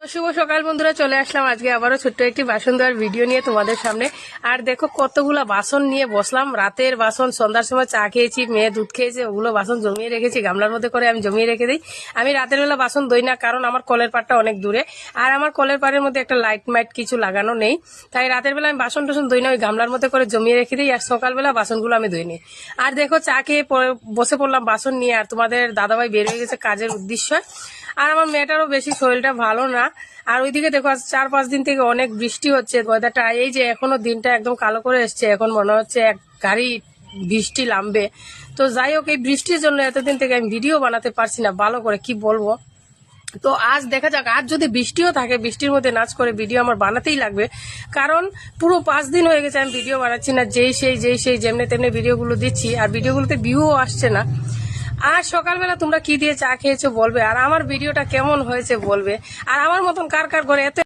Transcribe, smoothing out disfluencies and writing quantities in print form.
তো শুভ সকাল বন্ধুরা, চলে আসলাম আজকে আবারও ছোট্ট একটি বাসন ধোয়ার ভিডিও নিয়ে তোমাদের সামনে। আর দেখো কতগুলা বাসন নিয়ে বসলাম, রাতের বাসন। সন্ধ্যার সময় চা খেয়েছি, মেয়ে দুধ খেয়েছে, ওগুলো বাসন জমিয়ে রেখেছি গামলার মধ্যে করে, আমি জমিয়ে রেখে দিই। আমি রাতের বেলা বাসন ধুই না, কারণ আমার কলের পাড়টা অনেক দূরে, আর আমার কলের পাড়ের মধ্যে একটা লাইট মাইট কিছু লাগানো নেই। তাই রাতের বেলা আমি বাসন টাসন ধুই না, ওই গামলার মধ্যে করে জমিয়ে রেখে দিই, আর সকালবেলা বাসনগুলো আমি ধুই নিই। আর দেখো চা খেয়ে বসে পড়লাম বাসন নিয়ে, আর তোমাদের দাদাভাই বের হয়ে গেছে কাজের উদ্দেশ্যে। আর আমার মেয়েটারও বেশি শরীরটা ভালো না। আর ওইদিকে দেখো আজ 4-5 দিন থেকে অনেক বৃষ্টি হচ্ছে, ওয়েদারটা এই যে এখনো দিনটা একদম কালো করে এসছে, এখন মনে হচ্ছে এক গাড়ি বৃষ্টি নামবে। তো যাই হোক, এই বৃষ্টির জন্য এতদিন থেকে আমি ভিডিও বানাতে পারছি না ভালো করে, কি বলবো। তো আজ দেখা যাক, আজ যদি বৃষ্টিও থাকে, বৃষ্টির মধ্যে নাচ করে ভিডিও আমার বানাতেই লাগবে, কারণ পুরো 5 দিন হয়ে গেছে আমি ভিডিও বানাচ্ছি না। যেই সেই যেমনি তেমনি ভিডিওগুলো দিচ্ছি, আর ভিডিওগুলোতে ভিউও আসছে না। আর সকালবেলা তোমরা কি দিয়ে চা খেয়েছো বলবে, আর আমার ভিডিওটা কেমন হয়েছে বলবে, আর আমার মতন কার কার ঘরে এত